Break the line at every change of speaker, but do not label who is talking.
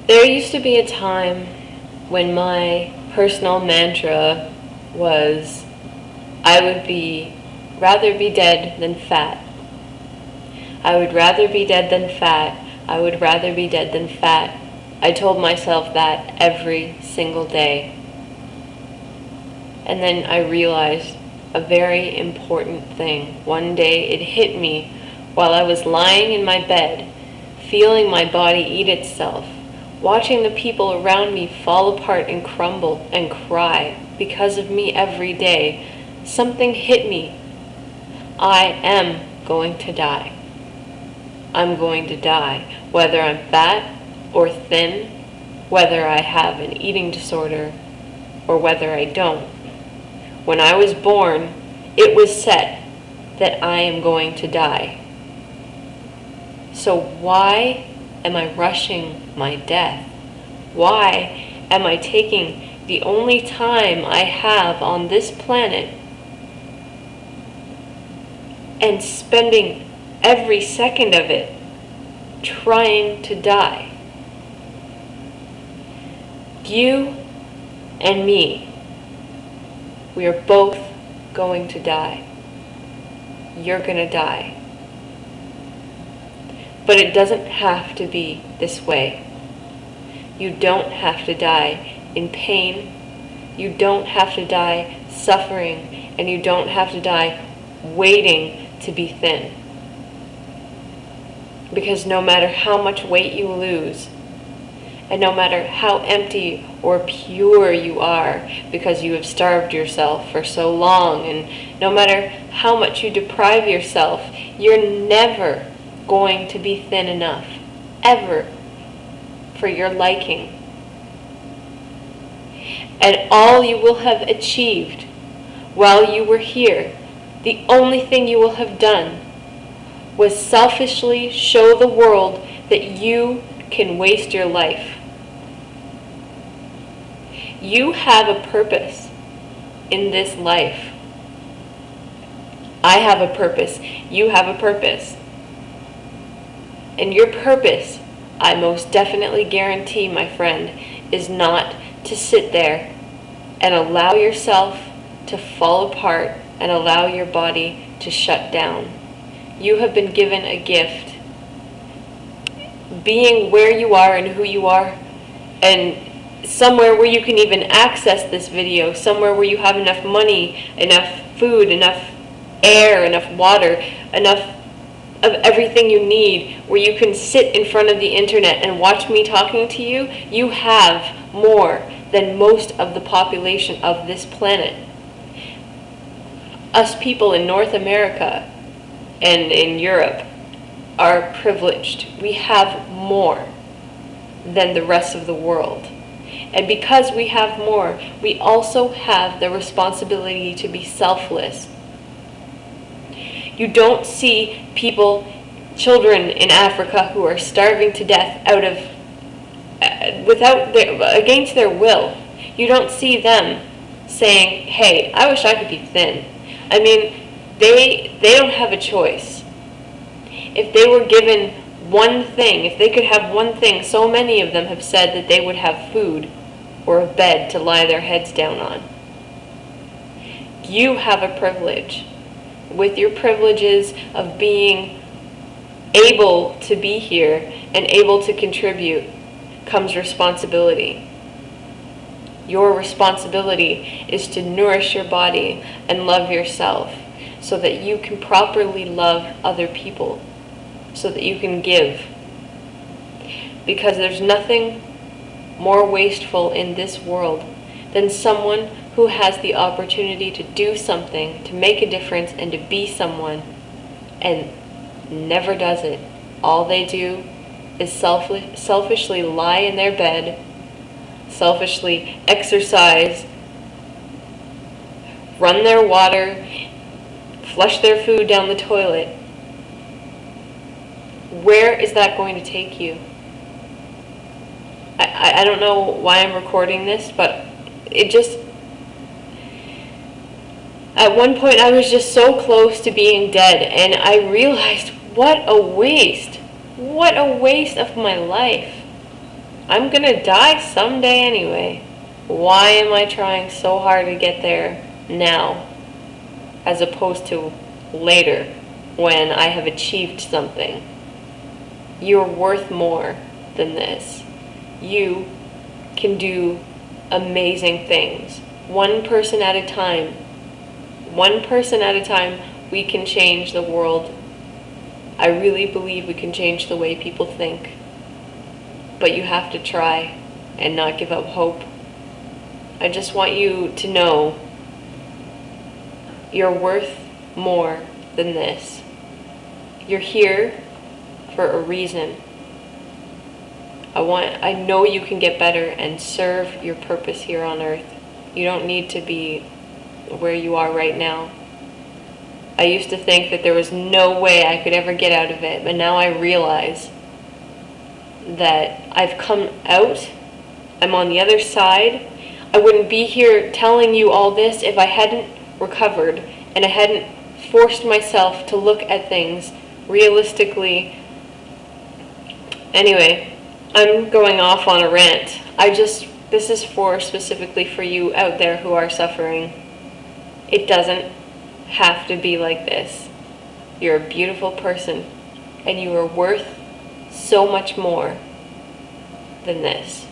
There used to be a time when my personal mantra was, I would rather be dead than fat. I would rather be dead than fat. I would rather be dead than fat. I told myself that every single day. And then I realized a very important thing. One day it hit me while I was lying in my bed, feeling my body eat itself, watching the people around me fall apart and crumble and cry because of me every day. Something hit me. I am going to die. I'm going to die, whether I'm fat or thin, whether I have an eating disorder or whether I don't. When I was born, it was set that I am going to die. So why am I rushing my death? Why am I taking the only time I have on this planet and spending every second of it trying to die? You and me, we are both going to die. You're going to die. But it doesn't have to be this way. You don't have to die in pain. You don't have to die suffering. And you don't have to die waiting to be thin. Because no matter how much weight you lose, and no matter how empty or pure you are because you have starved yourself for so long, and no matter how much you deprive yourself, you're never going to be thin enough, ever, for your liking. And all you will have achieved while you were here, the only thing you will have done was selfishly show the world that you can waste your life. You have a purpose in this life. I have a purpose. You have a purpose. And your purpose, I most definitely guarantee, my friend, is not to sit there and allow yourself to fall apart and allow your body to shut down. You have been given a gift. Being where you are and who you are, and somewhere where you can even access this video, somewhere where you have enough money, enough food, enough air, enough water, enough of everything you need, where you can sit in front of the internet and watch me talking to you, you have more than most of the population of this planet. Us people in North America and in Europe are privileged. We have more than the rest of the world. And because we have more, we also have the responsibility to be selfless. You don't see people, children in Africa who are starving to death against their will. You don't see them saying, hey, I wish I could be thin. I mean, they don't have a choice. If they were given one thing, if they could have one thing, so many of them have said that they would have food or a bed to lie their heads down on. You have a privilege. With your privileges of being able to be here and able to contribute comes responsibility. Your responsibility is to nourish your body and love yourself so that you can properly love other people, so that you can give. Because there's nothing more wasteful in this world than someone who has the opportunity to do something, to make a difference, and to be someone, and never does it. All they do is selfishly lie in their bed, selfishly exercise, run their water, flush their food down the toilet. Where is that going to take you? I don't know why I'm recording this, but it just... At one point I was just so close to being dead, and I realized what a waste of my life. I'm gonna die someday anyway. Why am I trying so hard to get there now, as opposed to later, when I have achieved something? You're worth more than this. You can do amazing things. One person at a time. One person at a time, we can change the world. I really believe we can change the way people think. But you have to try and not give up hope. I just want you to know you're worth more than this. You're here for a reason. I know you can get better and serve your purpose here on earth. You don't need to be where you are right now. I used to think that there was no way I could ever get out of it, but now I realize that I've come out. I'm on the other side. I wouldn't be here telling you all this if I hadn't recovered and I hadn't forced myself to look at things realistically. Anyway, I'm going off on a rant. This is specifically for you out there who are suffering. It doesn't have to be like this. You're a beautiful person, and you are worth so much more than this.